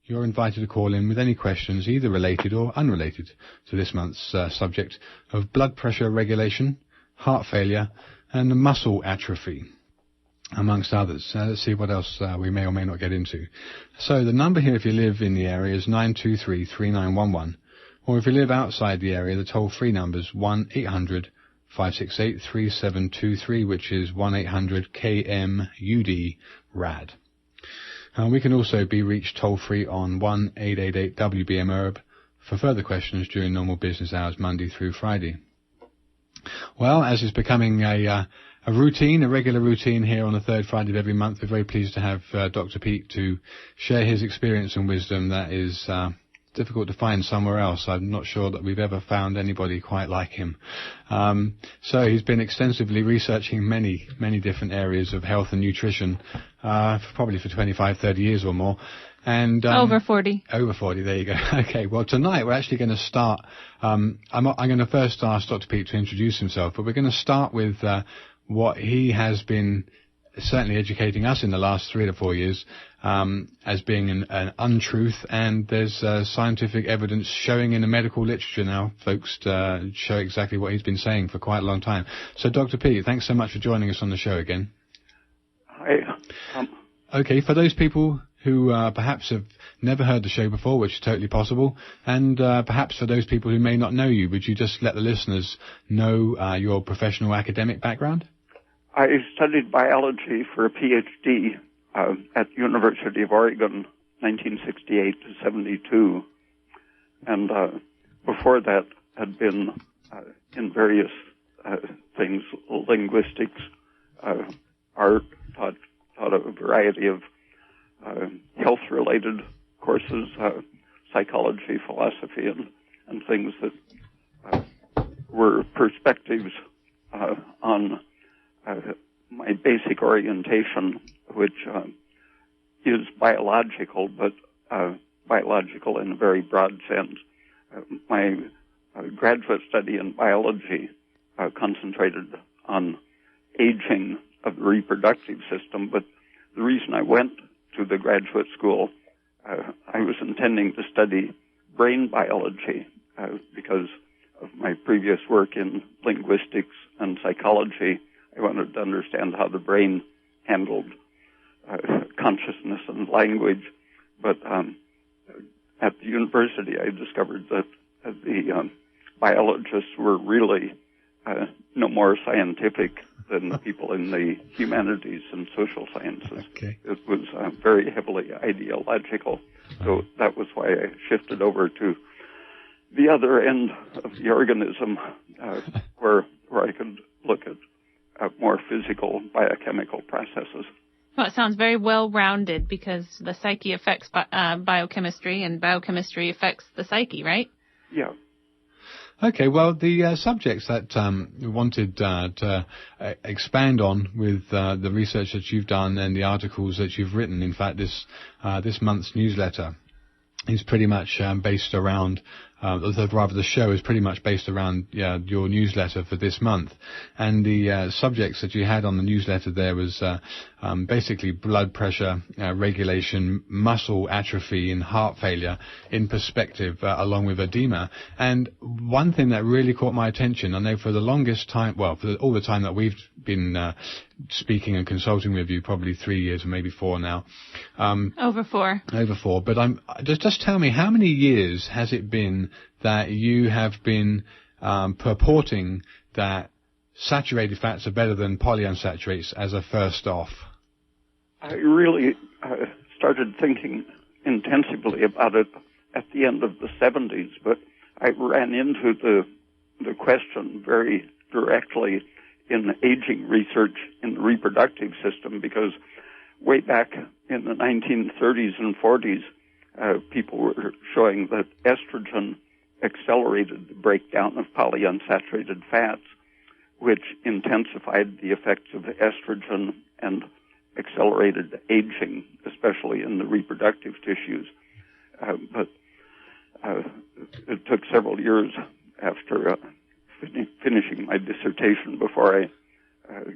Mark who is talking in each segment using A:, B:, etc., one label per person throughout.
A: you're invited to call in with any questions, either related or unrelated to this month's subject of blood pressure regulation, heart failure, and muscle atrophy, amongst others. Let's see what else we may or may not get into. So the number here, if you live in the area, is 923-3911. Or if you live outside the area, the toll-free number is 1-800-568-3723, which is 1-800-KMUD-RAD. We can also be reached toll-free on 1-888-WBM-ERB for further questions during normal business hours, Monday through Friday. Well, as is becoming a regular routine here on the third Friday of every month, we're very pleased to have Dr. Peat to share his experience and wisdom that is difficult to find somewhere else. I'm not sure that we've ever found anybody quite like him. So he's been extensively researching many different areas of health and nutrition, probably for 25, 30 years or more. And
B: over 40.
A: Over 40, there you go. Okay, well, tonight we're actually going to start. I'm going to first ask Dr. Peat to introduce himself, but we're going to start with what he has been certainly educating us in the last 3 to 4 years as being an untruth, and there's scientific evidence showing in the medical literature now, folks, to show exactly what he's been saying for quite a long time. So, Dr. Peat, thanks so much for joining us on the show again.
C: Hi.
A: Okay, for those people who perhaps have never heard the show before, which is totally possible, and perhaps for those people who may not know you, would you just let the listeners know your professional academic background?
C: I studied biology for a PhD at University of Oregon, 1968 to 72, and before that had been in various things, linguistics, art, taught a variety of health-related courses, psychology, philosophy, and things that were perspectives on my basic orientation, which is biological, but biological in a very broad sense. My graduate study in biology concentrated on aging of the reproductive system, but the reason I went to the graduate school, I was intending to study brain biology because of my previous work in linguistics and psychology. I wanted to understand how the brain handled consciousness and language. But at the university, I discovered that the biologists were really no more scientific than the people in the humanities and social sciences.
A: Okay.
C: It was very heavily ideological. So that was why I shifted over to the other end of the organism, where I could look at more physical biochemical processes.
B: Well, it sounds very well-rounded because the psyche affects biochemistry, and biochemistry affects the psyche, right?
C: Yeah.
A: Okay, well, the subjects that we wanted to expand on with the research that you've done and the articles that you've written, in fact, this month's newsletter is pretty much based around, the show is pretty much based around your newsletter for this month. And the subjects that you had on the newsletter there was basically blood pressure regulation, muscle atrophy, and heart failure in perspective, along with edema. And one thing that really caught my attention, I know for the longest time, well, for all the time that we've been speaking and consulting with you, probably 3 years or maybe 4 now.
B: Over 4.
A: Over 4. But just tell me, how many years has it been that you have been purporting that saturated fats are better than polyunsaturates as a first off?
C: I really started thinking intensively about it at the end of the 70s, but I ran into the question very directly in aging research in the reproductive system, because way back in the 1930s and 40s, people were showing that estrogen accelerated the breakdown of polyunsaturated fats, which intensified the effects of estrogen and accelerated aging, especially in the reproductive tissues. But it took several years after finishing my dissertation before I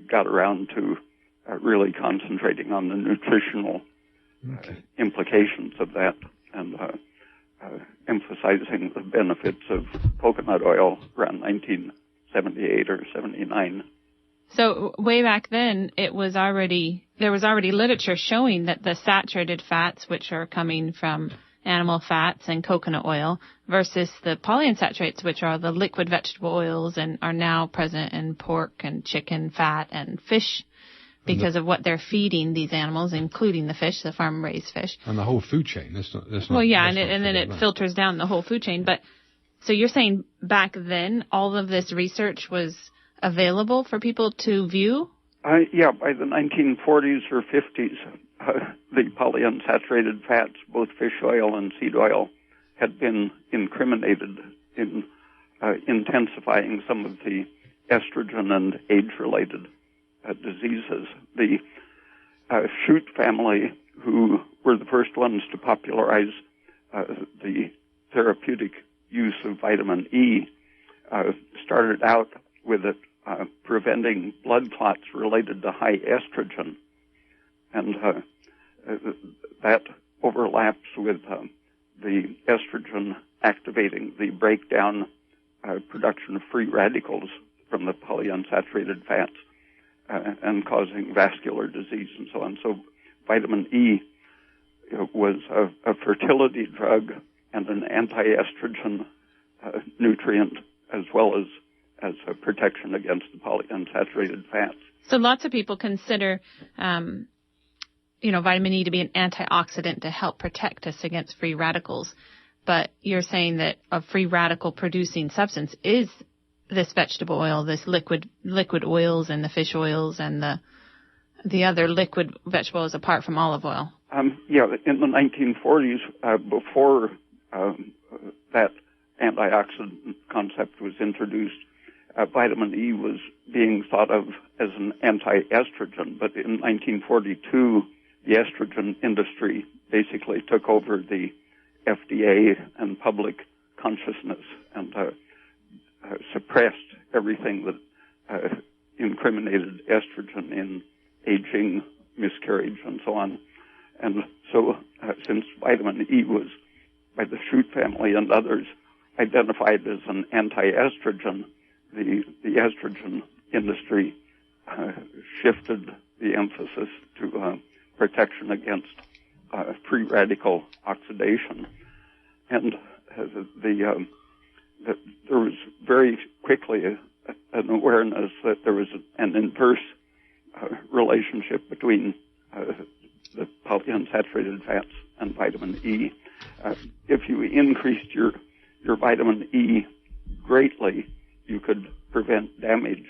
C: got around to really concentrating on the nutritional implications of that. And emphasizing the benefits of coconut oil around 1978 or 79.
B: So way back then, there was already literature showing that the saturated fats, which are coming from animal fats and coconut oil, versus the polyunsaturates, which are the liquid vegetable oils and are now present in pork and chicken fat and fish, because of what they're feeding these animals, including the fish, the farm-raised fish.
A: And the whole food chain.
B: Well, yeah, and then it filters down the whole food chain. But so you're saying back then all of this research was available for people to view?
C: Yeah, by the 1940s or 50s, the polyunsaturated fats, both fish oil and seed oil, had been incriminated in intensifying some of the estrogen and age-related diseases. The Shoot family, who were the first ones to popularize the therapeutic use of vitamin E, started out with it preventing blood clots related to high estrogen. And that overlaps with the estrogen activating the breakdown production of free radicals from the polyunsaturated fats and causing vascular disease and so on. So vitamin E was a fertility drug and an anti-estrogen nutrient, as well as a protection against the polyunsaturated fats.
B: So lots of people consider, vitamin E to be an antioxidant to help protect us against free radicals. But you're saying that a free radical producing substance is this vegetable oil, this liquid oils and the fish oils and the other liquid vegetable oils apart from olive oil.
C: Yeah, in the 1940s, before that antioxidant concept was introduced, vitamin E was being thought of as an anti-estrogen, but in 1942, the estrogen industry basically took over the FDA and public consciousness and suppressed everything that incriminated estrogen in aging, miscarriage, and so on. And so since vitamin E was, by the Shoot family and others, identified as an anti-estrogen, the estrogen industry shifted the emphasis to protection against free radical oxidation. And there was very quickly an awareness that there was an inverse relationship between the polyunsaturated fats and vitamin E. If you increased your vitamin E greatly, you could prevent damage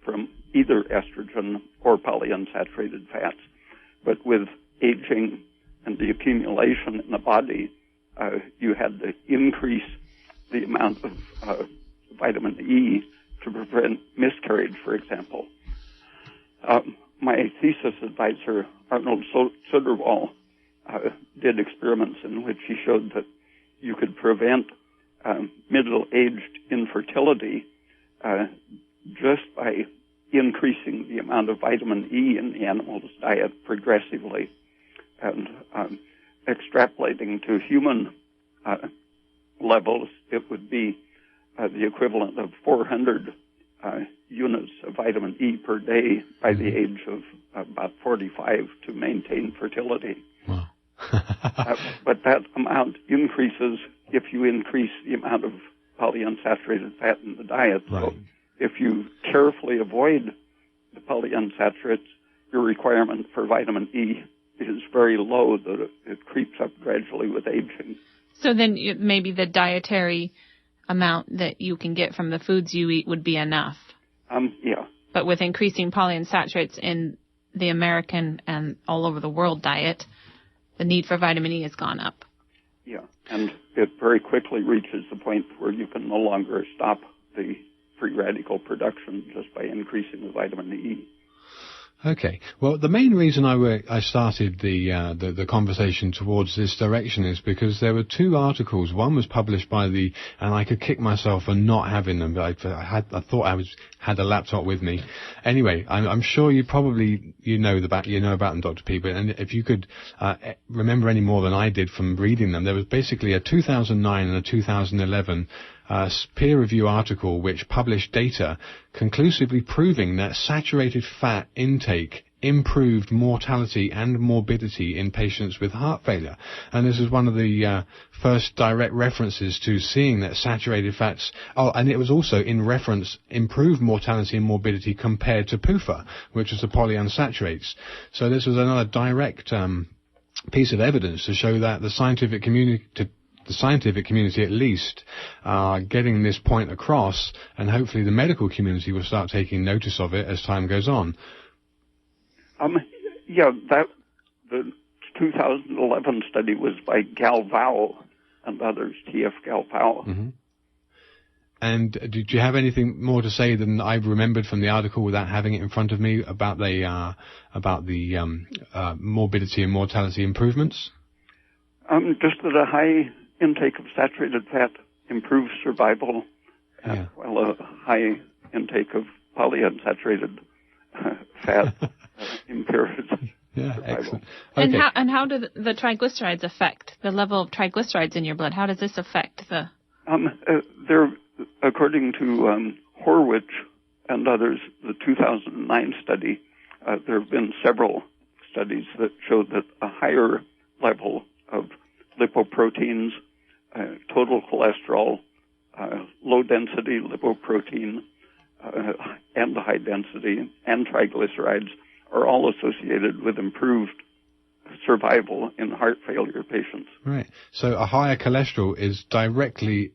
C: from either estrogen or polyunsaturated fats. But with aging and the accumulation in the body, you had to increase the amount of vitamin E to prevent miscarriage, for example. My thesis advisor, Arnold Söderwall, did experiments in which he showed that you could prevent middle-aged infertility just by increasing the amount of vitamin E in the animal's diet progressively, and extrapolating to human levels, it would be the equivalent of 400 units of vitamin E per day by the age of about 45 to maintain fertility.
A: Wow.
C: But that amount increases if you increase the amount of polyunsaturated fat in the diet.
A: Right.
C: So if you carefully avoid the polyunsaturates, your requirement for vitamin E is very low, that it creeps up gradually with aging.
B: So then maybe the dietary amount that you can get from the foods you eat would be enough.
C: Yeah.
B: But with increasing polyunsaturates in the American and all over the world diet, the need for vitamin E has gone up.
C: Yeah, and it very quickly reaches the point where you can no longer stop the free radical production just by increasing the vitamin E.
A: Okay. Well, the main reason I started the conversation towards this direction is because there were two articles. One was published by and I could kick myself for not having them, but I thought I had a laptop with me. Anyway, I'm sure you know about them, Dr. Peat, and if you could remember any more than I did from reading them, there was basically a 2009 and a 2011 peer review article which published data conclusively proving that saturated fat intake improved mortality and morbidity in patients with heart failure. And this is one of the first direct references to seeing that saturated fats, and it was also in reference improved mortality and morbidity compared to PUFA, which is the polyunsaturates. So this was another direct piece of evidence to show that the scientific community at least are getting this point across, and hopefully the medical community will start taking notice of it as time goes on.
C: The 2011 study was by Galvao and others, T.F. Galvao.
A: Mm-hmm. And did you have anything more to say than I've remembered from the article without having it in front of me about the morbidity and mortality improvements?
C: Just that a high intake of saturated fat improves survival, while a high intake of polyunsaturated fat impedes survival.
A: Excellent. Okay.
B: And how do the triglycerides affect the level of triglycerides in your blood? How does this affect the?
C: According to Horwich and others, the 2009 study, there have been several studies that show that a higher level of lipoproteins, total cholesterol, low-density lipoprotein, and high-density, and triglycerides are all associated with improved survival in heart failure patients.
A: Right. So a higher cholesterol is directly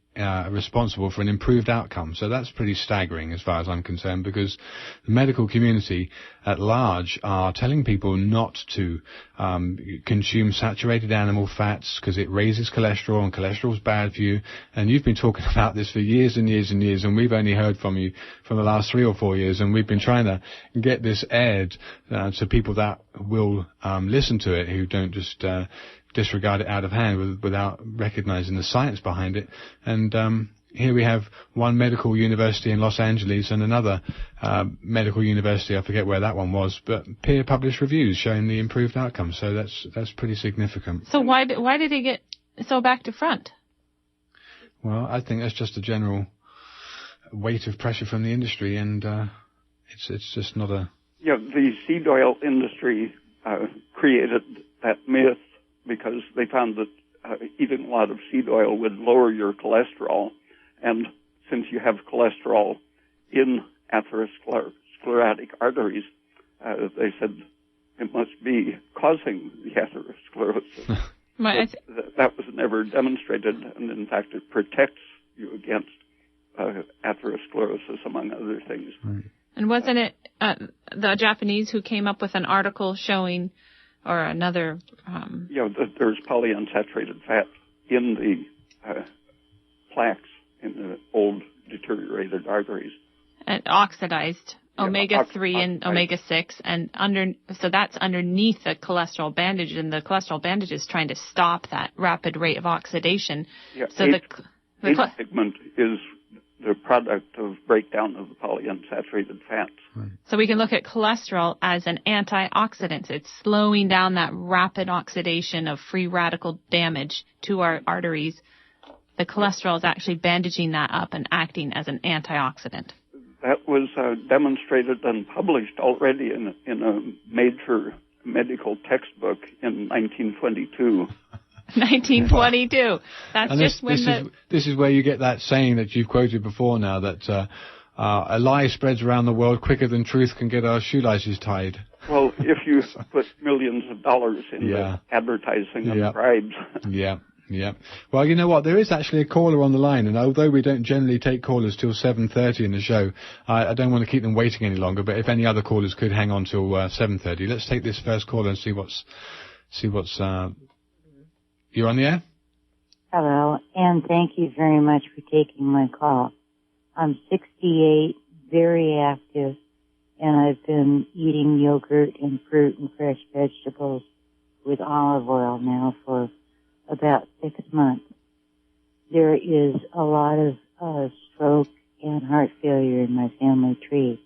A: responsible for an improved outcome. So that's pretty staggering as far as I'm concerned, because the medical community at large are telling people not to consume saturated animal fats because it raises cholesterol, and cholesterol is bad for you. And you've been talking about this for years and years and years, and we've only heard from you from the last 3 or 4 years, and we've been trying to get this aired to people that will listen to it, who don't just disregard it out of hand without recognizing the science behind it. And here we have one medical university in Los Angeles and another medical university, I forget where that one was, but peer-published reviews showing the improved outcomes. So that's pretty significant.
B: So why did he get so back to front?
A: Well, I think that's just a general weight of pressure from the industry, and it's just not a...
C: Yeah, the seed oil industry created that myth because they found that eating a lot of seed oil would lower your cholesterol. And since you have cholesterol in atherosclerotic arteries, they said it must be causing the atherosclerosis. That was never demonstrated, and in fact it protects you against atherosclerosis, among other things.
A: Right.
B: And wasn't it the Japanese who came up with an article showing, or another...
C: there's polyunsaturated fat in the plaques in the old deteriorated arteries.
B: And oxidized omega-3 and omega-6, and so that's underneath the cholesterol bandage, and the cholesterol bandage is trying to stop that rapid rate of oxidation.
C: Yeah,
B: so
C: H pigment is the product of breakdown of the polyunsaturated fats.
A: Right.
B: So we can look at cholesterol as an antioxidant. It's slowing down that rapid oxidation of free radical damage to our arteries. The cholesterol is actually bandaging that up and acting as an antioxidant.
C: That was demonstrated and published already in a major medical textbook in 1922.
B: 1922. That's
A: and
B: just
A: this is where you get that saying that you've quoted before now, that a lie spreads around the world quicker than truth can get our shoelaces tied.
C: Well, if you put millions of dollars into advertising and bribes.
A: Yeah. Well, you know what? There is actually a caller on the line, and although we don't generally take callers till 7:30 in the show, I don't want to keep them waiting any longer. But if any other callers could hang on till 7:30, let's take this first caller and see what's. You're on the air?
D: Hello, and thank you very much for taking my call. I'm 68, very active, and I've been eating yogurt and fruit and fresh vegetables with olive oil now for about 6 months. There is a lot of stroke and heart failure in my family tree.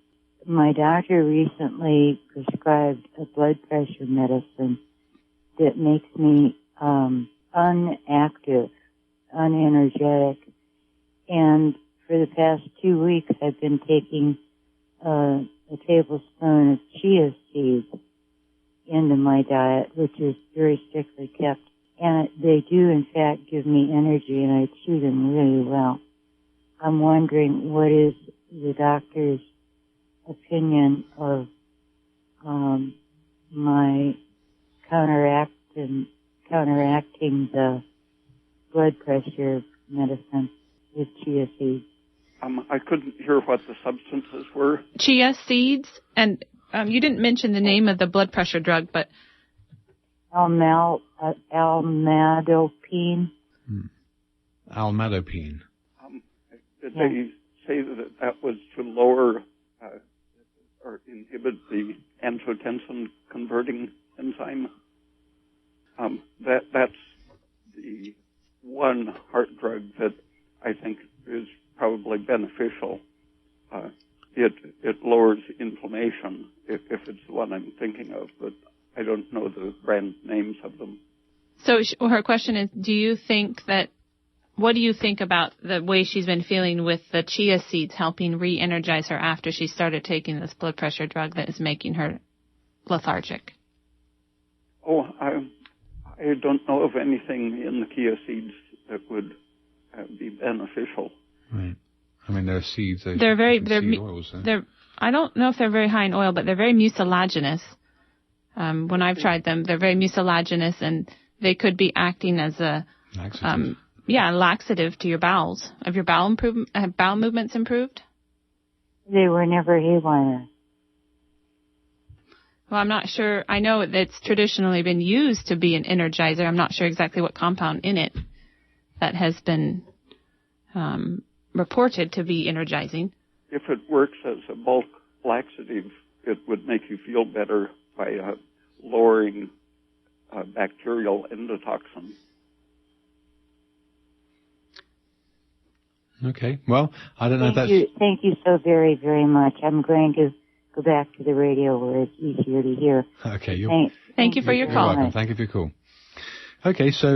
D: My doctor recently prescribed a blood pressure medicine that makes me unactive, unenergetic, and for the past 2 weeks I've been taking a tablespoon of chia seeds into my diet, which is very strictly kept. And they do, in fact, give me energy, and I chew them really well. I'm wondering what is the doctor's opinion of my counteracting the blood pressure medicine with chia seeds.
C: I couldn't hear what the substances were.
B: Chia seeds, and you didn't mention the name of the blood pressure drug, but
D: Almadopine.
A: Almadopine.
C: Did they say that was to lower or inhibit the angiotensin converting enzyme? That's the one heart drug that I think is probably beneficial. It lowers inflammation if it's the one I'm thinking of, but I don't know the brand names of them.
B: So her question is, what do you think about the way she's been feeling with the chia seeds helping re-energize her after she started taking this blood pressure drug that is making her lethargic?
C: Oh, I don't know of anything in the chia seeds that would be beneficial.
A: Right. I mean, there are seeds.
B: I don't know if they're very high in oil, but they're very mucilaginous. When I've tried them, they're very mucilaginous, and they could be acting as a laxative to your bowels. Have your bowel movements improved?
D: They were never haywire.
B: Well, I'm not sure. I know it's traditionally been used to be an energizer. I'm not sure exactly what compound in it that has been reported to be energizing.
C: If it works as a bulk laxative, it would make you feel better by lowering bacterial endotoxin.
A: Okay. Well, I don't know if that's...
D: Thank you so very, very much. I'm going to go back to the radio where it's easier to hear.
A: Okay.
B: Thank you for your call.
A: You're welcome. Thank you for your call. Okay, so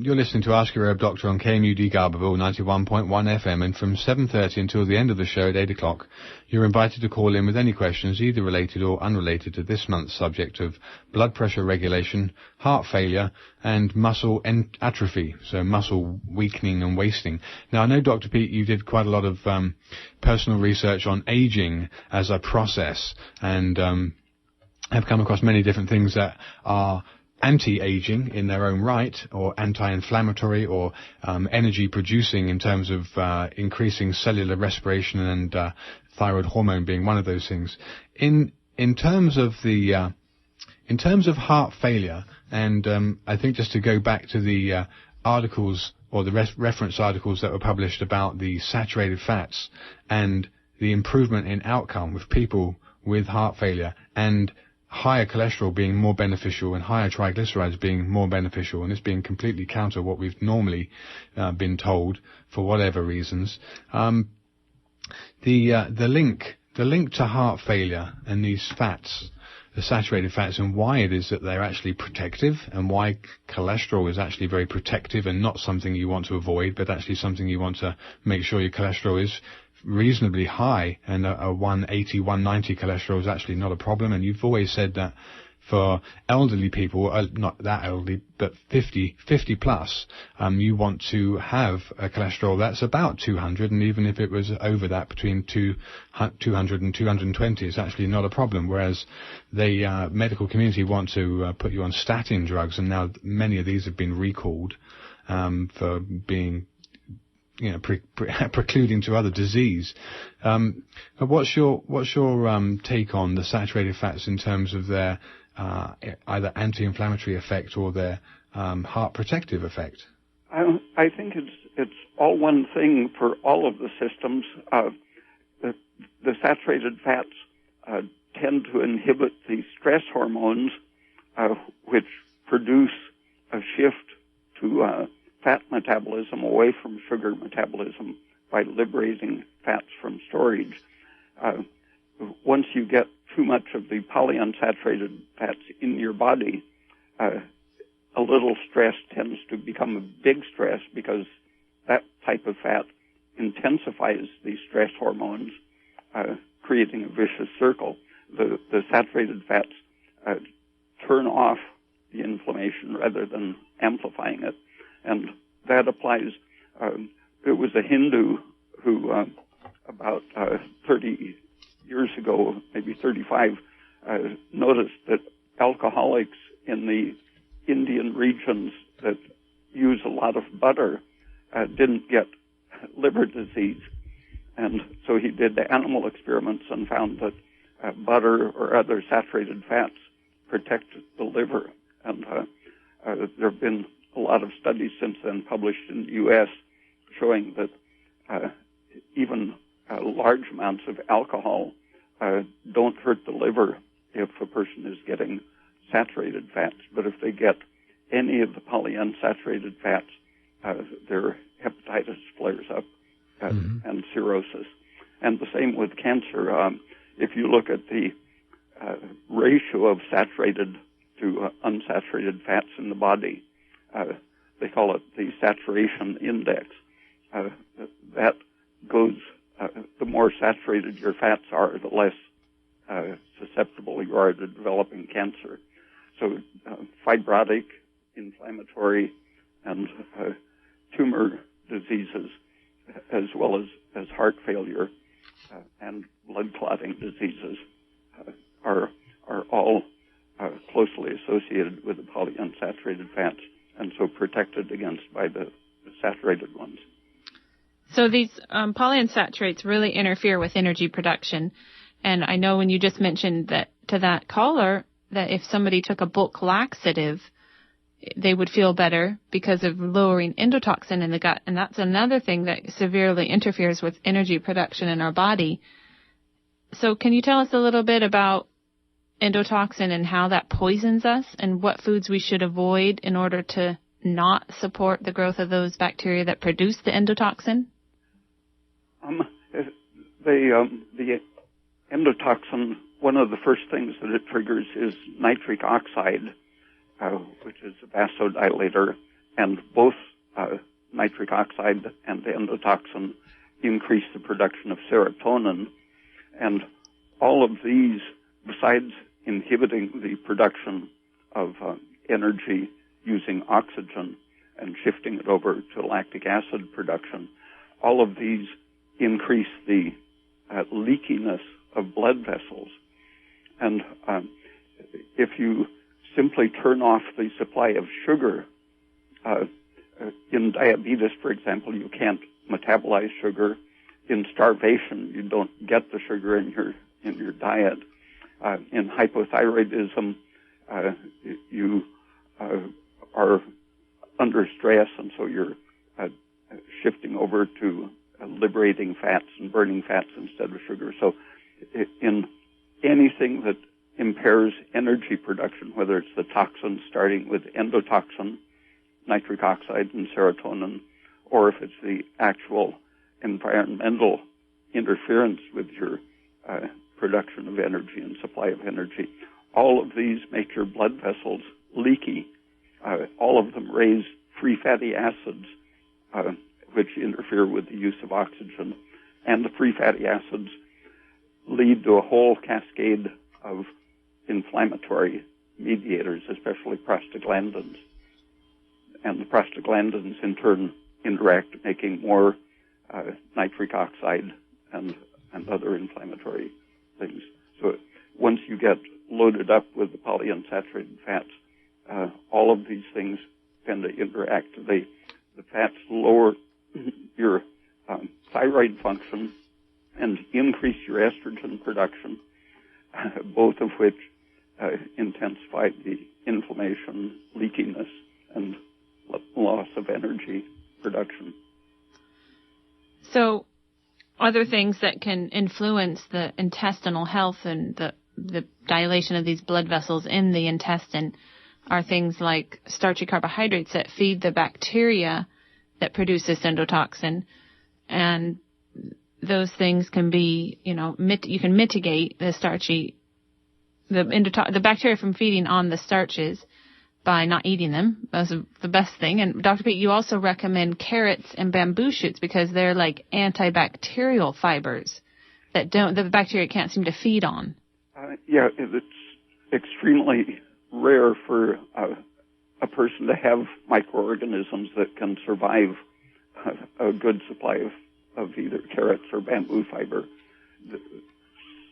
A: you're listening to Ask Your Herb Doctor on KMUD Garberville 91.1 FM, and from 7:30 until the end of the show at 8 o'clock, you're invited to call in with any questions, either related or unrelated to this month's subject of blood pressure regulation, heart failure, and muscle atrophy, so muscle weakening and wasting. Now, I know, Dr. Peat, you did quite a lot of personal research on aging as a process, and have come across many different things that are anti-aging in their own right, or anti-inflammatory, or energy producing in terms of increasing cellular respiration and thyroid hormone being one of those things. In terms of heart failure, and I think just to go back to the articles or the reference articles that were published about the saturated fats and the improvement in outcome with people with heart failure, and higher cholesterol being more beneficial and higher triglycerides being more beneficial, and this being completely counter what we've normally been told for whatever reasons. The link to heart failure and these fats, the saturated fats, and why it is that they're actually protective, and why cholesterol is actually very protective and not something you want to avoid, but actually something you want to make sure your cholesterol is reasonably high, and a 180, 190 cholesterol is actually not a problem. And you've always said that for elderly people, not that elderly, but 50 plus, you want to have a cholesterol that's about 200, and even if it was over that, between 200 and 220, it's actually not a problem. Whereas the medical community want to put you on statin drugs, and now many of these have been recalled for being precluding to other disease. What's your take on the saturated fats in terms of their either anti-inflammatory effect or their heart protective effect?
C: I think it's all one thing for all of the systems. The saturated fats tend to inhibit the stress hormones, which produce a shift to fat metabolism away from sugar metabolism by liberating fats from storage. Once you get too much of the polyunsaturated fats in your body, a little stress tends to become a big stress because that type of fat intensifies the stress hormones, creating a vicious circle. The saturated fats turn off the inflammation rather than amplifying it. And that applies. It was a Hindu who, about 30 years ago, maybe 35, noticed that alcoholics in the Indian regions that use a lot of butter didn't get liver disease. And so he did the animal experiments and found that butter or other saturated fats protect the liver. And there have been a lot of studies since then published in the U.S. showing that even large amounts of alcohol don't hurt the liver if a person is getting saturated fats. But if they get any of the polyunsaturated fats, their hepatitis flares up and cirrhosis. And the same with cancer. If you look at the ratio of saturated to unsaturated fats in the body, they call it the saturation index. That goes, the more saturated your fats are, the less susceptible you are to developing cancer. So fibrotic, inflammatory, and tumor diseases, as well as heart failure and blood clotting diseases, are all closely associated with the polyunsaturated fats, and so protected against by the saturated ones.
B: So these polyunsaturates really interfere with energy production. And I know when you just mentioned that to that caller, that if somebody took a bulk laxative, they would feel better because of lowering endotoxin in the gut. And that's another thing that severely interferes with energy production in our body. So can you tell us a little bit about endotoxin and how that poisons us and what foods we should avoid in order to not support the growth of those bacteria that produce the endotoxin?
C: The endotoxin, one of the first things that it triggers is nitric oxide, which is a vasodilator, and both nitric oxide and the endotoxin increase the production of serotonin. And all of these, besides inhibiting the production of energy using oxygen and shifting it over to lactic acid production, all of these increase the leakiness of blood vessels. And if you simply turn off the supply of sugar, in diabetes, for example, you can't metabolize sugar. In starvation, you don't get the sugar in your diet. In hypothyroidism, you are under stress, and so you're shifting over to liberating fats and burning fats instead of sugar. So in anything that impairs energy production, whether it's the toxins starting with endotoxin, nitric oxide, and serotonin, or if it's the actual environmental interference with your production of energy and supply of energy, all of these make your blood vessels leaky. All of them raise free fatty acids, which interfere with the use of oxygen. And the free fatty acids lead to a whole cascade of inflammatory mediators, especially prostaglandins. And the prostaglandins, in turn, interact, making more nitric oxide and other inflammatory things. So once you get loaded up with the polyunsaturated fats, all of these things tend to interact. The fats lower your thyroid function and increase your estrogen production, both of which intensify the inflammation, leakiness, and loss of energy production.
B: So other things that can influence the intestinal health and the dilation of these blood vessels in the intestine are things like starchy carbohydrates that feed the bacteria that produce this endotoxin. And those things can be, you can mitigate the the bacteria from feeding on the starches by not eating them. That's the best thing. And Dr. Peat, you also recommend carrots and bamboo shoots because they're like antibacterial fibers that the bacteria can't seem to feed on.
C: It's extremely rare for a person to have microorganisms that can survive a good supply of either carrots or bamboo fiber.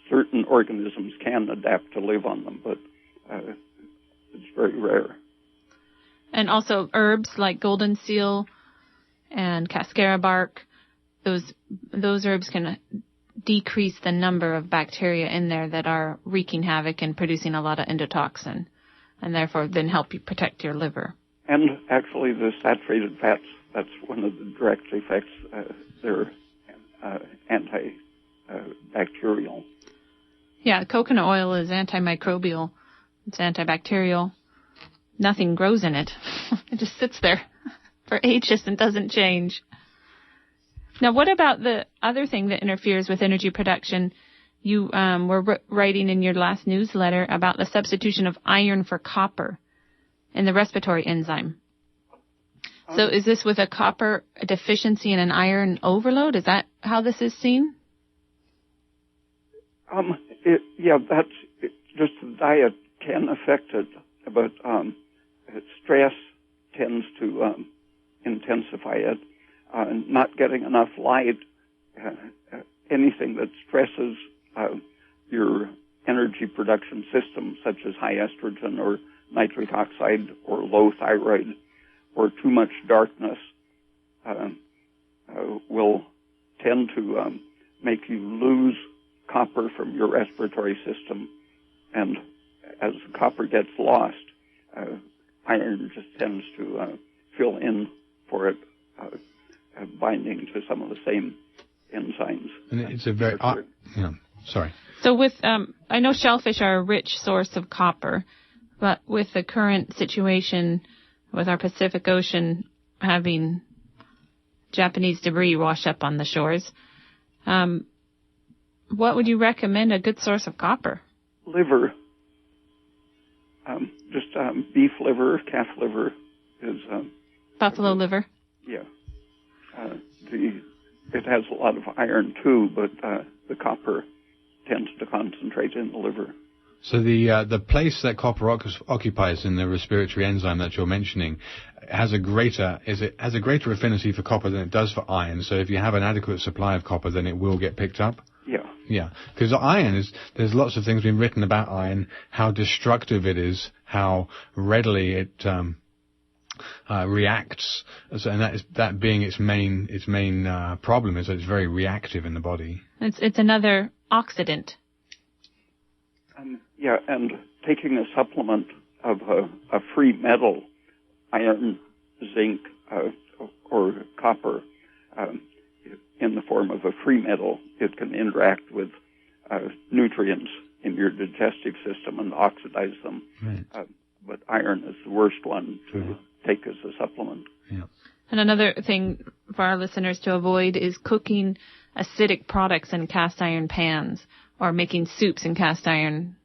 C: Certain organisms can adapt to live on them, but it's very rare.
B: And also herbs like golden seal and cascara bark, those herbs can decrease the number of bacteria in there that are wreaking havoc and producing a lot of endotoxin, and therefore then help you protect your liver.
C: And actually the saturated fats, that's one of the direct effects. They're antibacterial.
B: Yeah, coconut oil is antimicrobial. It's antibacterial. Nothing grows in it. It just sits there for ages and doesn't change. Now, what about the other thing that interferes with energy production? You were writing in your last newsletter about the substitution of iron for copper in the respiratory enzyme. So is this with a copper deficiency and an iron overload? Is that how this is seen?
C: That's just the diet can affect it, but stress tends to intensify it. Not getting enough light, anything that stresses your energy production system, such as high estrogen or nitric oxide or low thyroid or too much darkness, will tend to make you lose copper from your respiratory system. And as the copper gets lost, iron just tends to fill in for it, binding to some of the same enzymes.
A: And it's a very... sorry.
B: So with, I know shellfish are a rich source of copper, but with the current situation with our Pacific Ocean having Japanese debris wash up on the shores, what would you recommend a good source of copper?
C: Liver. Beef liver, calf liver is...
B: buffalo liver?
C: Yeah. It has a lot of iron too, but the copper tends to concentrate in the liver.
A: So the place that copper occupies in the respiratory enzyme that you're mentioning has a greater affinity for copper than it does for iron. So if you have an adequate supply of copper, then it will get picked up.
C: Yeah.
A: Yeah, because iron there's lots of things being written about iron, how destructive it is, how readily it reacts, and that being its main problem is that it's very reactive in the body.
B: It's another oxidant.
C: And taking a supplement of a free metal, iron, zinc, or copper, in the form of a free metal, it can interact with nutrients in your digestive system and oxidize them. Right. But iron is the worst one to take as a supplement.
A: Yeah.
B: And another thing for our listeners to avoid is cooking acidic products in cast iron pans or making soups in cast iron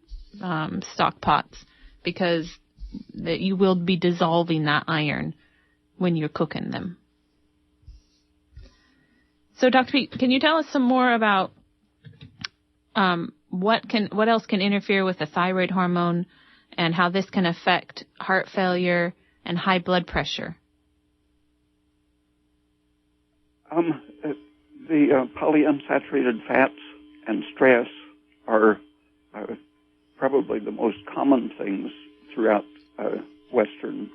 B: stock pots, because you will be dissolving that iron when you're cooking them. So, Dr. Peat, can you tell us some more about what else can interfere with the thyroid hormone and how this can affect heart failure and high blood pressure?
C: The polyunsaturated fats and stress are probably the most common things throughout Western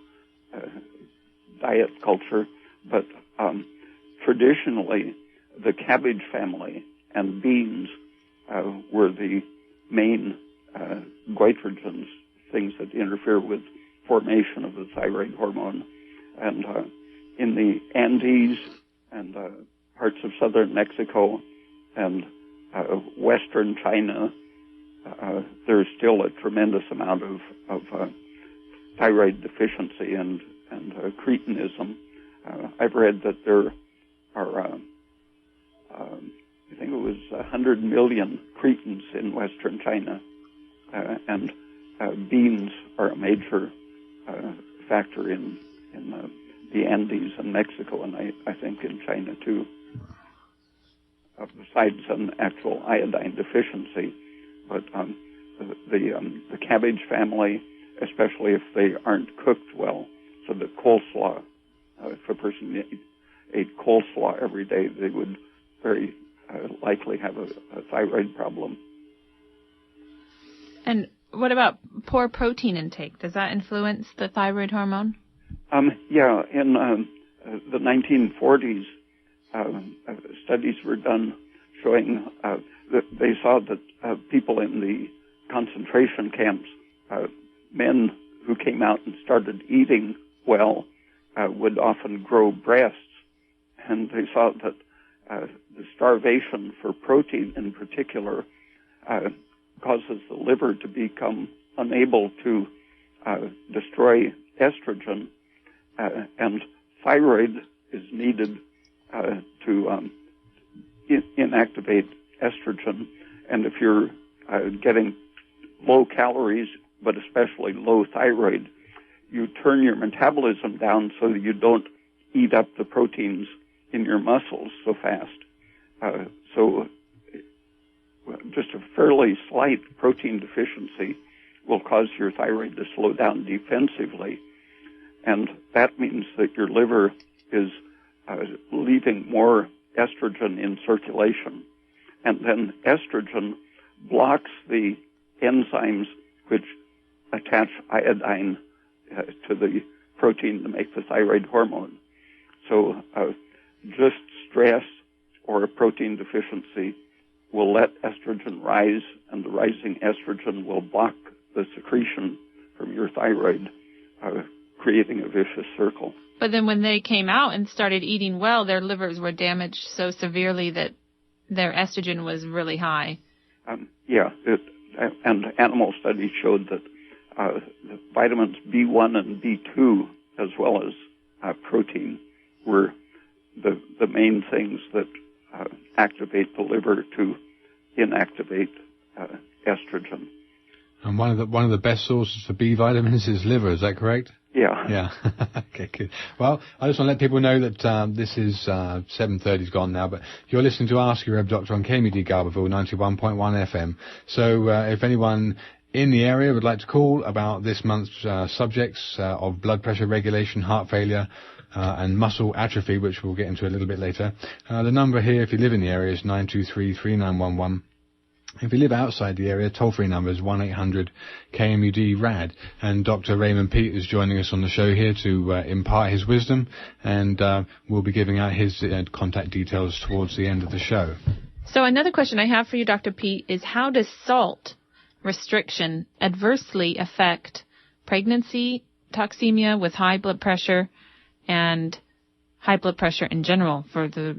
C: diet culture, but traditionally the cabbage family and beans were the main goitrogens, things that interfere with formation of the thyroid hormone. And in the Andes and parts of southern Mexico and Western China, there's still a tremendous amount of thyroid deficiency and cretinism. I've read that there are, I think it was 100 million cretins in Western China, and beans are a major factor in the Andes and Mexico, and I think in China too. Besides an actual iodine deficiency, but the cabbage family, especially if they aren't cooked well, so the coleslaw, if a person ate coleslaw every day, they would very likely have a thyroid problem.
B: And what about poor protein intake? Does that influence the thyroid hormone?
C: Yeah, in the 1940s, studies were done showing that they saw that people in the concentration camps, men who came out and started eating well, would often grow breasts, and they saw that the starvation for protein in particular causes the liver to become unable to destroy estrogen, and thyroid is needed to inactivate estrogen. And if you're getting low calories, but especially low thyroid, you turn your metabolism down so that you don't eat up the proteins in your muscles so fast. So just a fairly slight protein deficiency will cause your thyroid to slow down defensively. And that means that your liver is leaving more estrogen in circulation. And then estrogen blocks the enzymes which attach iodine to the protein to make the thyroid hormone. So just stress or a protein deficiency will let estrogen rise, and the rising estrogen will block the secretion from your thyroid, creating a vicious circle.
B: But then when they came out and started eating well, their livers were damaged so severely that their estrogen was really high. And animal studies showed that the vitamins B1 and B2, as well as protein, were the main things that activate the liver to inactivate estrogen.
A: And one of the best sources for B vitamins is liver. Is that correct?
C: Yeah.
A: Yeah. Okay, good. Well, I just want to let people know that this is 7:30's gone now, but you're listening to Ask Your Herb Doctor on KMUD Garberville 91.1 FM. So if anyone in the area would like to call about this month's subjects of blood pressure regulation, heart failure, and muscle atrophy, which we'll get into a little bit later, the number here, if you live in the area, is 923-3911. If you live outside the area, toll-free number is 1-800-KMUD-RAD. And Dr. Raymond Peat is joining us on the show here to impart his wisdom, and we'll be giving out his contact details towards the end of the show.
B: So another question I have for you, Dr. Peat, is how does salt restriction adversely affect pregnancy, toxemia with high blood pressure, and high blood pressure in general for the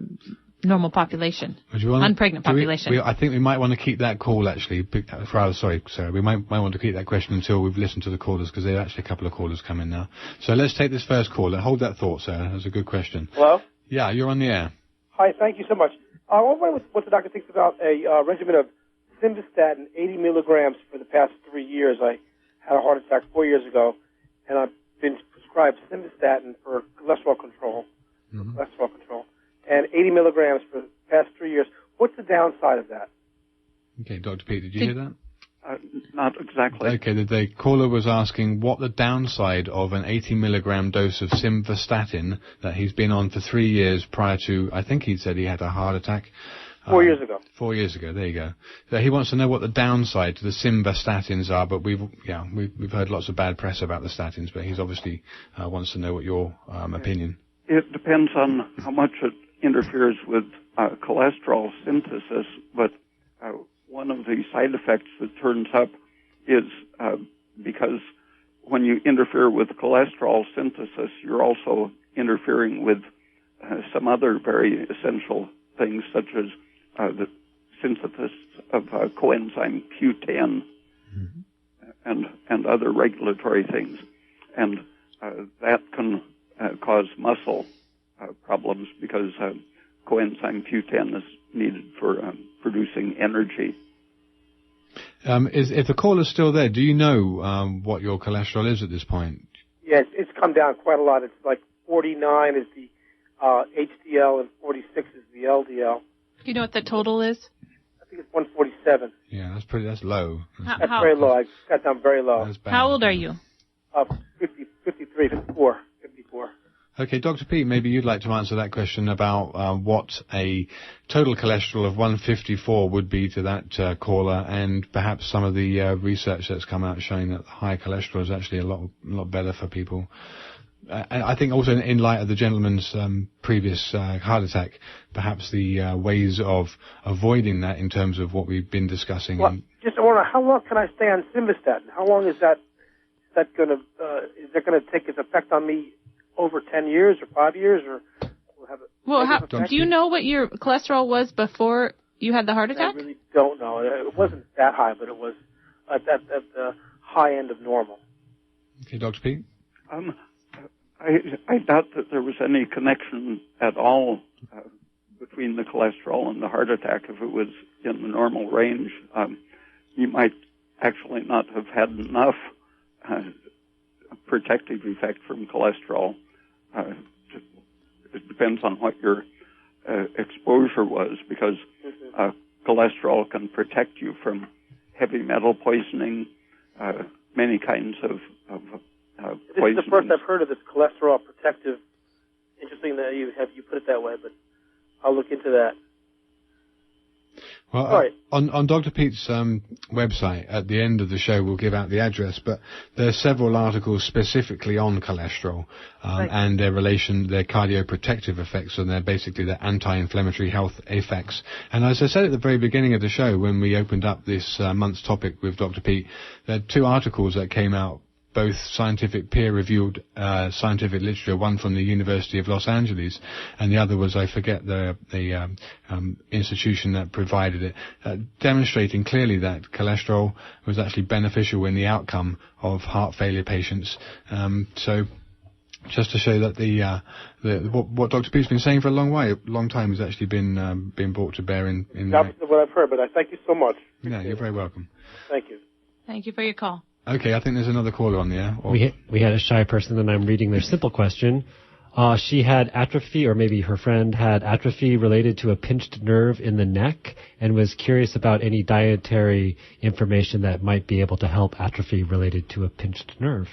B: normal population, unpregnant population?
A: I think we might want to keep that call, actually. Sorry, Sarah. We might want to keep that question until we've listened to the callers, because there are actually a couple of callers coming now. So let's take this first call. Hold that thought, Sarah. That's a good question.
E: Hello?
A: Yeah, you're on the air.
E: Hi, thank you so much. I wonder what the doctor thinks about a regimen of simvastatin, 80 milligrams for the past 3 years. I had a heart attack 4 years ago, and I've been prescribed simvastatin for cholesterol control, and 80 milligrams for the past 3 years. What's the downside of that?
A: Okay, Dr. Peat, did you hear that?
C: Not exactly.
A: Okay, the caller was asking what the downside of an 80 milligram dose of simvastatin that he's been on for 3 years prior to, I think he said he had a heart attack.
E: 4 years ago.
A: 4 years ago, there you go. So he wants to know what the downside to the simvastatins are, but we've heard lots of bad press about the statins, but he's obviously wants to know what your opinion.
C: It depends on how much it interferes with cholesterol synthesis, but one of the side effects that turns up is because when you interfere with cholesterol synthesis, you're also interfering with some other very essential things, such as synthesis of coenzyme Q10 and other regulatory things. And that can cause muscle problems because coenzyme Q10 is needed for producing energy.
A: If the caller's still there, do you know what your cholesterol is at this point?
E: Yeah, it's come down quite a lot. It's like 49 is the HDL and 46 is the LDL.
B: Do you know what the total is?
E: I think it's 147.
A: Yeah, that's low.
E: That's very low. I got down very low.
A: That's bad.
B: How old are you?
E: 54.
A: Okay, Dr. Peat, maybe you'd like to answer that question about what a total cholesterol of 154 would be to that caller, and perhaps some of the research that's come out showing that high cholesterol is actually a lot better for people. And I think also in light of the gentleman's previous heart attack, perhaps the ways of avoiding that in terms of what we've been discussing.
E: Well, just I wonder, how long can I stay on simvastatin? How long is that going to take its effect on me? Over 10 years or 5 years, or will have it?
B: Do you know what your cholesterol was before you had the heart attack?
E: I really don't know. It wasn't that high, but it was at the high end of normal.
A: Okay, Dr. Peat?
C: I doubt that there was any connection at all between the cholesterol and the heart attack. If it was in the normal range, you might actually not have had enough protective effect from cholesterol. It depends on what your exposure was, because cholesterol can protect you from heavy metal poisoning, many kinds of poisoning.
E: This is the first I've heard of this cholesterol protective. Interesting that you put it that way, but I'll look into that.
A: Well, on Dr. Peat's website, at the end of the show, we'll give out the address, but there are several articles specifically on cholesterol and their cardioprotective effects, and they're basically the anti-inflammatory health effects. And as I said at the very beginning of the show, when we opened up this month's topic with Dr. Peat, there are two articles that came out, both scientific, peer-reviewed scientific literature, one from the University of Los Angeles, and the other was, I forget the institution that provided it, demonstrating clearly that cholesterol was actually beneficial in the outcome of heart failure patients. So just to show that what Dr. Peat's been saying for a long time has actually been brought to bear in
E: That's what I've heard, but I thank you so much.
A: Yeah, you're very welcome.
E: Thank you.
B: Thank you for your call.
A: Okay, I think there's another caller on the air.
F: We had a shy person, and I'm reading their simple question. She had atrophy, or maybe her friend had atrophy related to a pinched nerve in the neck, and was curious about any dietary information that might be able to help atrophy related to a pinched nerve.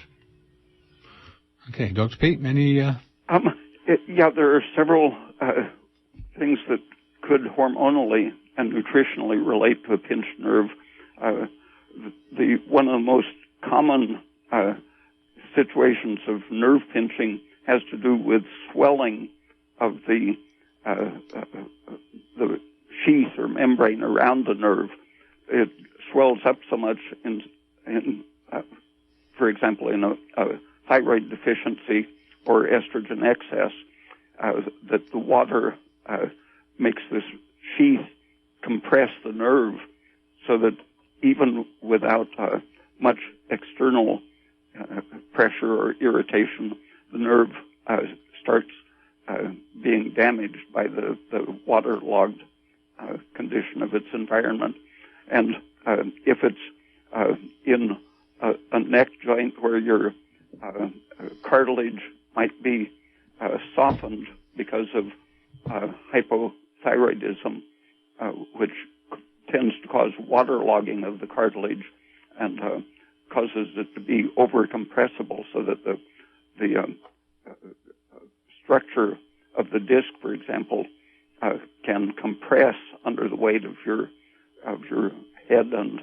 A: Okay, Dr. Peat, any...
C: Yeah, there are several things that could hormonally and nutritionally relate to a pinched nerve. One of the most common situations of nerve pinching has to do with swelling of the sheath or membrane around the nerve. It swells up so much for example, in a thyroid deficiency or estrogen excess, that the water makes this sheath compress the nerve, so that even without much external pressure or irritation, the nerve starts being damaged by the waterlogged condition of its environment. And if it's in a neck joint where your cartilage might be softened because of hypothyroidism, which tends to cause waterlogging of the cartilage and causes it to be over-compressible, so that the structure of the disc, for example, can compress under the weight of your head and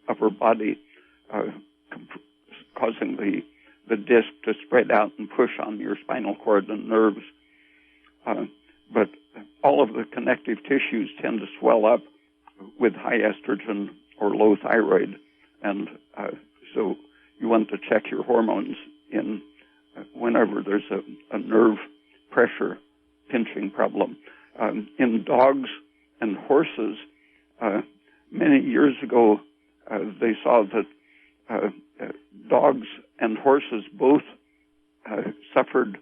C: upper body, causing the disc to spread out and push on your spinal cord and nerves. But all of the connective tissues tend to swell up with high estrogen or low thyroid, and so you want to check your hormones in whenever there's a nerve pressure pinching problem. In dogs and horses, many years ago, they saw that dogs and horses both suffered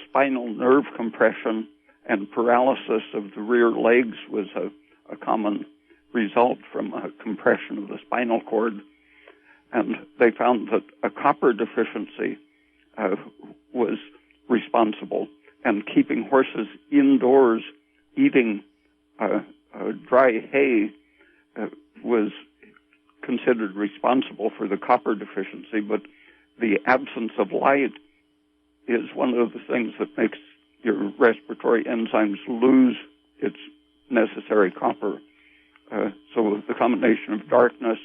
C: spinal nerve compression, and paralysis of the rear legs was a common result from a compression of the spinal cord. And they found that a copper deficiency was responsible, and keeping horses indoors eating dry hay was considered responsible for the copper deficiency, but the absence of light is one of the things that makes your respiratory enzymes lose its necessary copper. So the combination of darkness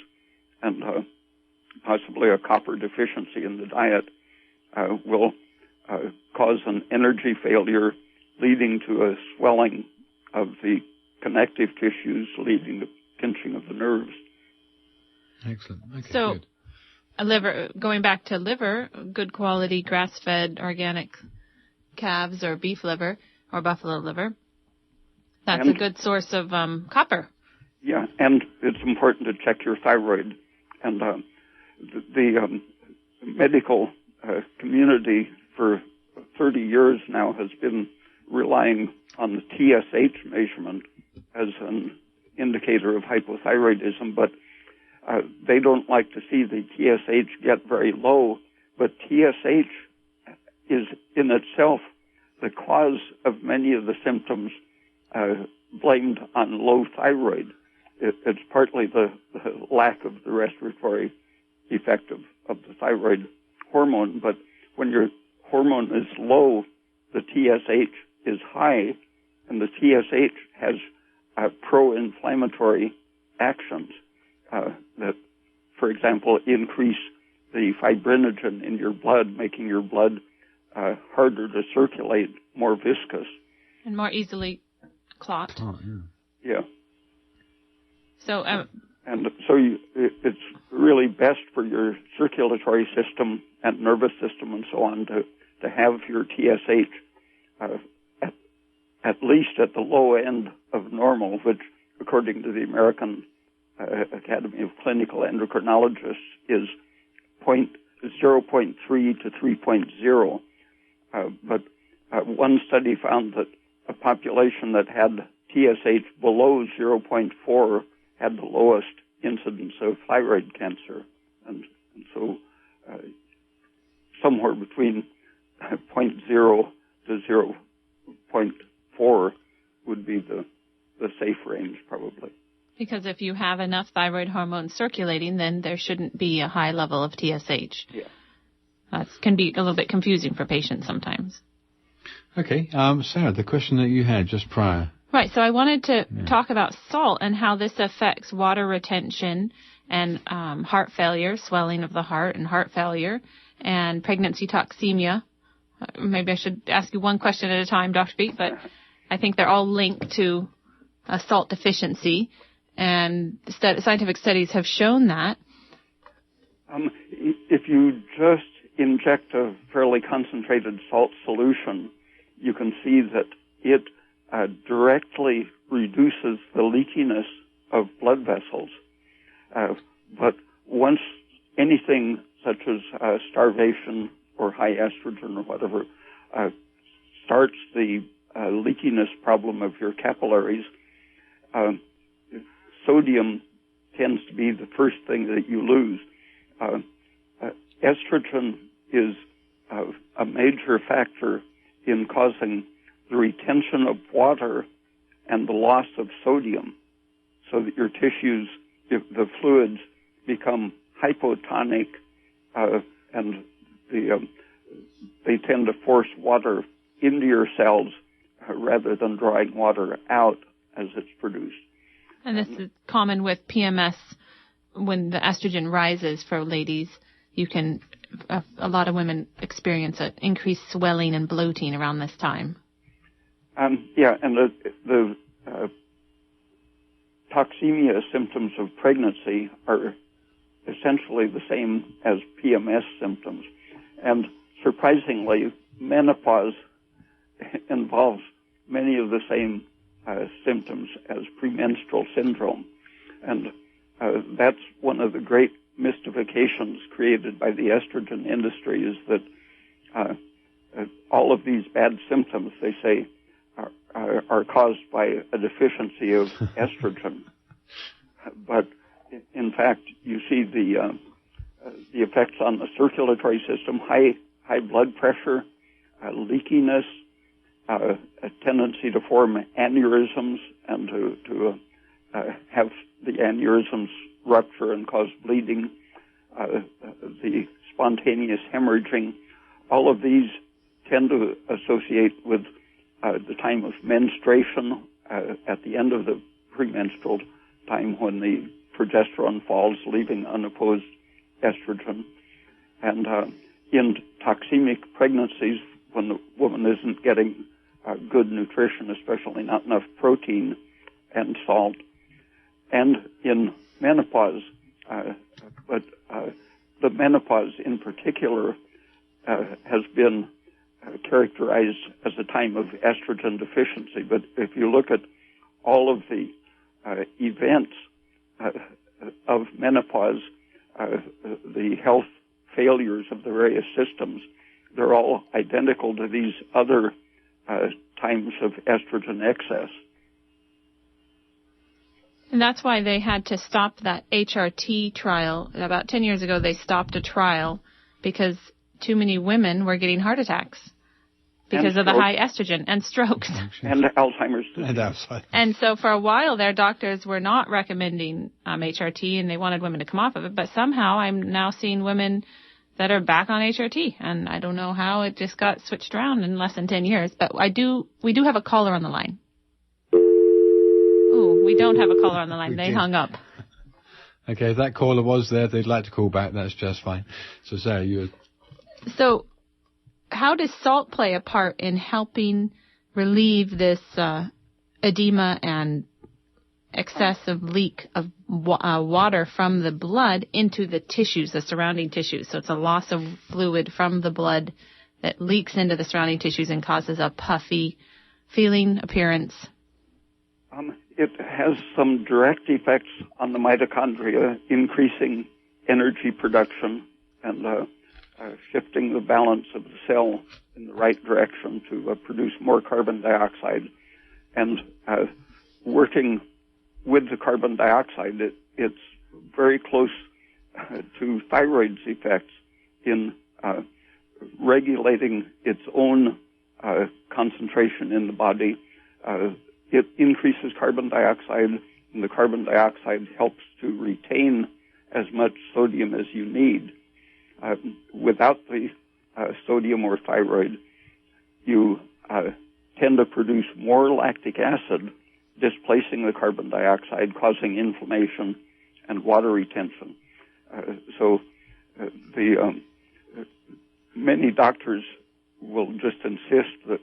C: and possibly a copper deficiency in the diet will cause an energy failure, leading to a swelling of the connective tissues, leading to pinching of the nerves.
A: Excellent. Okay,
B: so,
A: good.
B: Going back to liver, good quality grass-fed organic calves or beef liver or buffalo liver, that's a good source of copper.
C: Yeah, and it's important to check your thyroid. And the medical community for 30 years now has been relying on the TSH measurement as an indicator of hypothyroidism, but they don't like to see the TSH get very low, but TSH is in itself the cause of many of the symptoms blamed on low thyroid. It's partly the lack of the respiratory effect of the thyroid hormone, but when your hormone is low, the TSH is high, and the TSH has pro-inflammatory actions that, for example, increase the fibrinogen in your blood, making your blood harder to circulate, more viscous.
B: And more easily clot.
A: Oh,
C: yeah.
B: So,
C: and so it's really best for your circulatory system and nervous system and so on to have your TSH at least at the low end of normal, which, according to the American Academy of Clinical Endocrinologists, is 0.3 to 3.0. But one study found that a population that had TSH below 0.4 had the lowest incidence of thyroid cancer. And so somewhere between 0.0 to 0.4 would be the safe range, probably.
B: Because if you have enough thyroid hormone circulating, then there shouldn't be a high level of TSH.
C: Yeah.
B: That can be a little bit confusing for patients sometimes.
A: Okay, Sarah, the question that you had just prior.
B: Right, so I wanted to talk about salt and how this affects water retention and heart failure, swelling of the heart and heart failure, and pregnancy toxemia. Maybe I should ask you one question at a time, Dr. Peat, but I think they're all linked to a salt deficiency, and scientific studies have shown that.
C: If you just inject a fairly concentrated salt solution, you can see that it directly reduces the leakiness of blood vessels. But once anything such as starvation or high estrogen or whatever starts the leakiness problem of your capillaries, sodium tends to be the first thing that you lose. Estrogen is a major factor in causing the retention of water and the loss of sodium, so that your tissues, the fluids, become hypotonic, and they tend to force water into your cells rather than drawing water out as it's produced.
B: And this is common with PMS. When the estrogen rises for ladies, a lot of women experience an increased swelling and bloating around this time.
C: And the toxemia symptoms of pregnancy are essentially the same as PMS symptoms. And surprisingly, menopause involves many of the same symptoms as premenstrual syndrome. And that's one of the great mystifications created by the estrogen industry, is that all of these bad symptoms, they say, are caused by a deficiency of estrogen. But in fact, you see the effects on the circulatory system: high blood pressure, leakiness, a tendency to form aneurysms and to have the aneurysms rupture and cause bleeding, the spontaneous hemorrhaging. All of these tend to associate with the time of menstruation, at the end of the premenstrual time when the progesterone falls, leaving unopposed estrogen. And in toxemic pregnancies, when the woman isn't getting good nutrition, especially not enough protein and salt, and in menopause, but the menopause in particular has been characterized as a time of estrogen deficiency. But if you look at all of the events of menopause, the health failures of the various systems, they're all identical to these other times of estrogen excess.
B: And that's why they had to stop that HRT trial. About 10 years ago, they stopped a trial because too many women were getting heart attacks because of the high estrogen, and strokes.
C: And Alzheimer's disease.
A: And Alzheimer's.
B: And so for a while, their doctors were not recommending HRT, and they wanted women to come off of it. But somehow I'm now seeing women that are back on HRT, and I don't know how it just got switched around in less than 10 years. But we do have a caller on the line. Ooh, we don't have a caller on the line. They hung up.
A: Okay, if that caller was there, if they'd like to call back, that's just fine. So, Sarah,
B: So, how does salt play a part in helping relieve this edema and excessive leak of water from the blood into the tissues, the surrounding tissues? So it's a loss of fluid from the blood that leaks into the surrounding tissues and causes a puffy feeling, appearance.
C: It has some direct effects on the mitochondria, increasing energy production and shifting the balance of the cell in the right direction to produce more carbon dioxide. And working with the carbon dioxide, it's very close to thyroid's effects in regulating its own concentration in the body. It increases carbon dioxide, and the carbon dioxide helps to retain as much sodium as you need. Without the sodium or thyroid, you tend to produce more lactic acid, displacing the carbon dioxide, causing inflammation and water retention. So many doctors will just insist that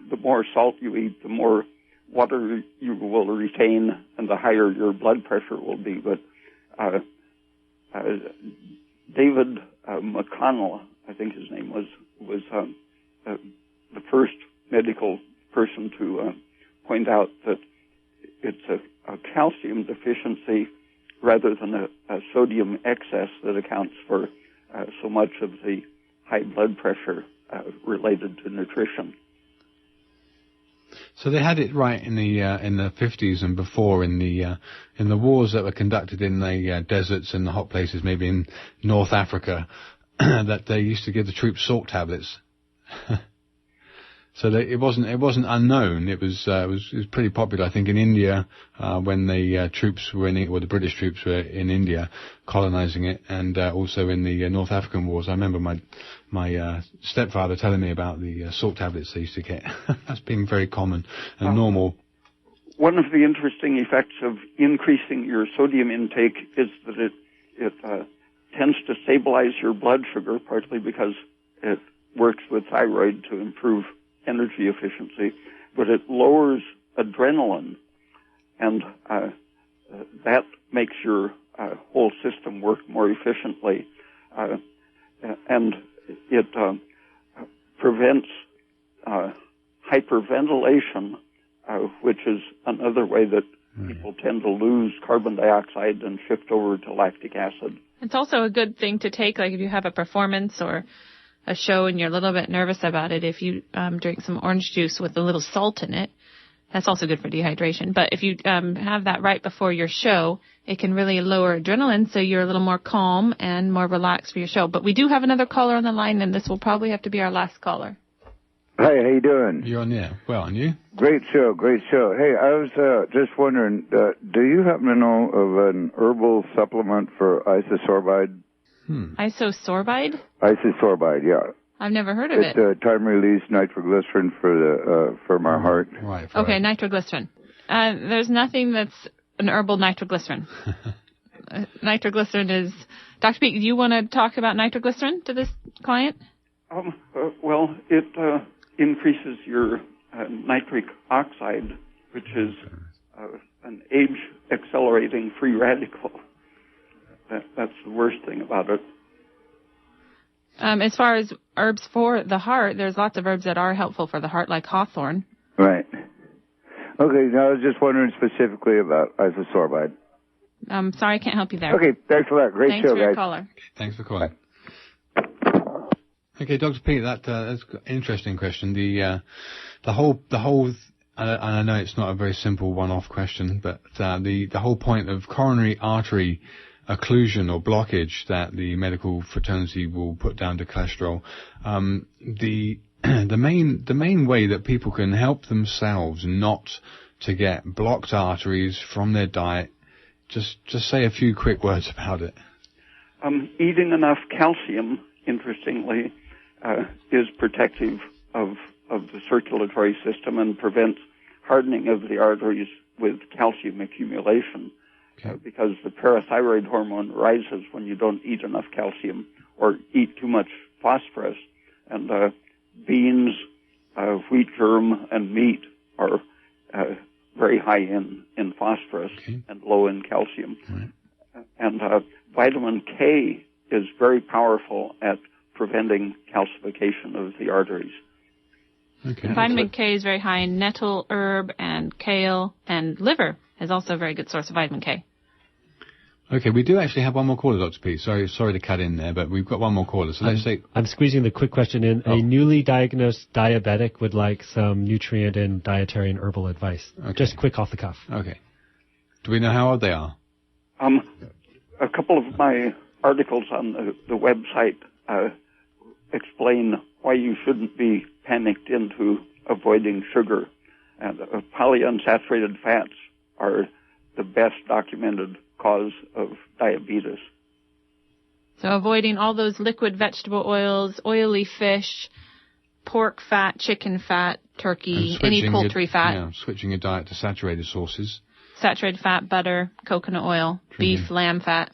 C: the more salt you eat, the more water you will retain, and the higher your blood pressure will be. But David McConnell, I think his name was the first medical person to point out that it's a calcium deficiency rather than a sodium excess that accounts for so much of the high blood pressure related to nutrition.
A: So they had it right in the 50s and before in the wars that were conducted in the deserts and the hot places, maybe in North Africa, that they used to give the troops salt tablets. So it wasn't unknown. It was pretty popular, I think, in India when the troops were the British troops were in India, colonizing it, and also in the North African wars. I remember my stepfather telling me about the salt tablets they used to get. That's being very common and normal.
C: One of the interesting effects of increasing your sodium intake is that it tends to stabilize your blood sugar, partly because it works with thyroid to improve energy efficiency, but it lowers adrenaline, and that makes your whole system work more efficiently, and it prevents hyperventilation, which is another way that people tend to lose carbon dioxide and shift over to lactic acid.
B: It's also a good thing to take, like if you have a performance or a show and you're a little bit nervous about it, if you drink some orange juice with a little salt in it, that's also good for dehydration. But if you have that right before your show, it can really lower adrenaline, so you're a little more calm and more relaxed for your show. But we do have another caller on the line, and this will probably have to be our last caller.
G: Hi, how you doing?
A: You're on the air. Well, and you?
G: Great show, great show. Hey, I was just wondering, do you happen to know of an herbal supplement for isosorbide?
B: Isosorbide?
G: Isosorbide, yeah.
B: I've never heard of it.
G: It's time-release nitroglycerin for my heart.
A: Right.
B: Okay, nitroglycerin. There's nothing that's an herbal nitroglycerin. Nitroglycerin is... Dr. Peat, do you want to talk about nitroglycerin to this client?
C: Well, it increases your nitric oxide, which is an age-accelerating free radical. That's the worst thing about it.
B: As far as herbs for the heart, there's lots of herbs that are helpful for the heart, like hawthorn.
G: Right. Okay, now I was just wondering specifically about isosorbide.
B: I'm sorry I can't help you there.
G: Okay, thanks a lot. Great
B: Thanks
G: show,
B: for your
G: guys.
B: caller.
A: Thanks for calling. Okay, Dr. Peat, that's an interesting question. The whole, and I know it's not a very simple one-off question, but the whole point of coronary artery occlusion or blockage that the medical fraternity will put down to cholesterol, the main way that people can help themselves not to get blocked arteries from their diet, just say a few quick words about it.
C: Eating enough calcium, interestingly, is protective of the circulatory system and prevents hardening of the arteries with calcium accumulation.
A: Okay.
C: Because the parathyroid hormone rises when you don't eat enough calcium or eat too much phosphorus. And beans, wheat germ, and meat are very high in phosphorus and low in calcium. Right. And vitamin K is very powerful at preventing calcification of the arteries.
A: Okay.
B: Vitamin K is very high in nettle, herb, and kale, and liver is also a very good source of vitamin K.
A: Okay, we do actually have one more caller, Dr. Peat. Sorry to cut in there, but we've got one more caller. So let's say...
F: I'm squeezing the quick question in. A newly diagnosed diabetic would like some nutrient and dietary and herbal advice. Okay. Just quick off the cuff.
A: Okay. Do we know how old they are?
C: A couple of my articles on the website explain why you shouldn't be panicked into avoiding sugar. And polyunsaturated fats are the best documented cause of diabetes.
B: So avoiding all those liquid vegetable oils, oily fish, pork fat, chicken fat, turkey, any poultry fat.
A: Yeah, switching your diet to saturated sources.
B: Saturated fat, butter, coconut oil, beef, lamb fat.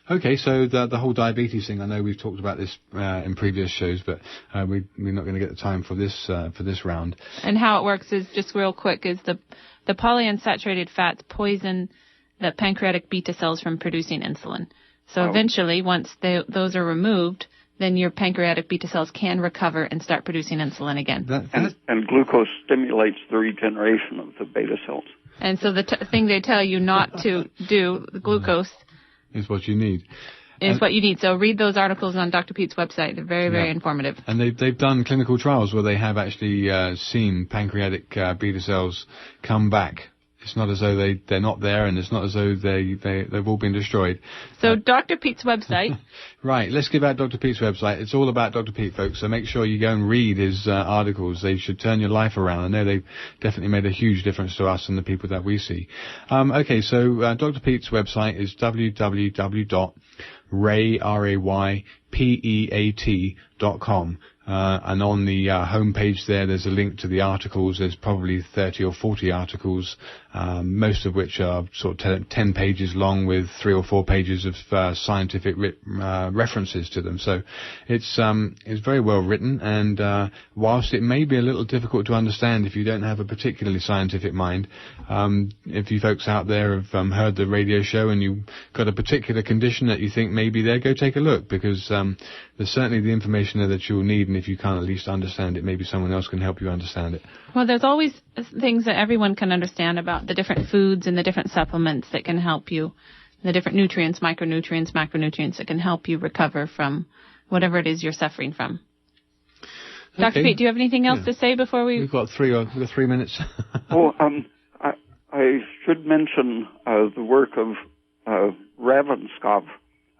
A: Okay, so the whole diabetes thing, I know we've talked about this in previous shows, but we're not going to get the time for this round. And
B: how it works is, just real quick, is the polyunsaturated fats poison the pancreatic beta cells from producing insulin. So eventually, once those are removed, then your pancreatic beta cells can recover and start producing insulin again.
C: And glucose stimulates the regeneration of the beta cells.
B: And so the thing they tell you not to do, the glucose...
A: is what you need.
B: What you need. So read those articles on Dr. Peat's website. They're very, very informative.
A: And they've done clinical trials where they have actually seen pancreatic beta cells come back. It's not as though they're not there, and it's not as though they've all been destroyed.
B: So Dr. Peat's website.
A: Right, let's give out Dr. Peat's website. It's all about Dr. Peat, folks, so make sure you go and read his articles. They should turn your life around. I know they've definitely made a huge difference to us and the people that we see. Okay, so Dr. Peat's website is www.raypeat.com. And on the homepage there's a link to the articles. There's probably 30 or 40 articles, most of which are sort of 10 pages long with 3 or 4 pages of scientific references to them. So it's very well written, and whilst it may be a little difficult to understand if you don't have a particularly scientific mind, if you folks out there have heard the radio show and you've got a particular condition that you think may be there, go take a look, because there's certainly the information there that you'll need. even if you can't at least understand it, maybe someone else can help you understand it.
B: Well, there's always things that everyone can understand about the different foods and the different supplements that can help you, the different nutrients, micronutrients, macronutrients that can help you recover from whatever it is you're suffering from.
A: Okay.
B: Dr. Peat, do you have anything else to say before we...
A: We've got 3 minutes.
C: I should mention the work of Ravenscoff,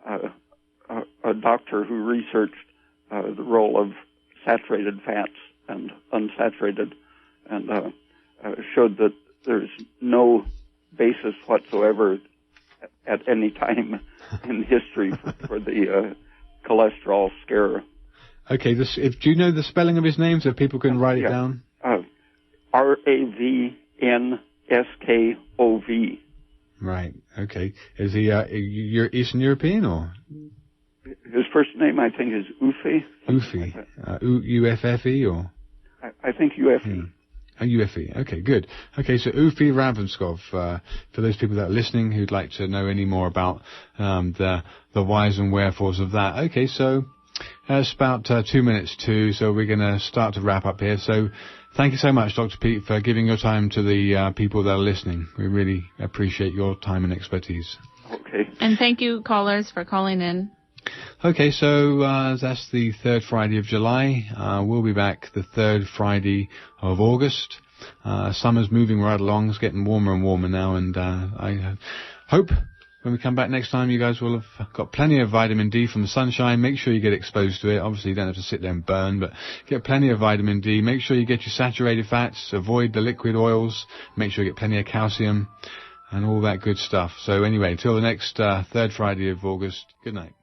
C: a doctor who researched the role of saturated fats and unsaturated, and showed that there's no basis whatsoever at any time in history for the cholesterol scare.
A: Okay, do you know the spelling of his name so people can write it down?
C: Ravnskov.
A: Right, okay. Is he Eastern European or?
C: His first name, I think, is Ufe.
A: Ufe. U-F-F-E or?
C: I think Ufe.
A: UFE. Okay, good. Okay, so Ufe Ravnskov, for those people that are listening who'd like to know any more about the whys and wherefores of that. Okay, so it's about 2 minutes to, so we're going to start to wrap up here. So thank you so much, Dr. Peat, for giving your time to the people that are listening. We really appreciate your time and expertise.
C: Okay.
B: And thank you, callers, for calling in.
A: Okay, so that's the third Friday of July. We'll be back the third Friday of August. Summer's moving right along. It's getting warmer and warmer now, and I hope when we come back next time you guys will have got plenty of vitamin D from the sunshine. Make sure you get exposed to it. Obviously, you don't have to sit there and burn, but get plenty of vitamin D. Make sure you get your saturated fats. Avoid the liquid oils. Make sure you get plenty of calcium and all that good stuff. So anyway, till the next third Friday of August, good night.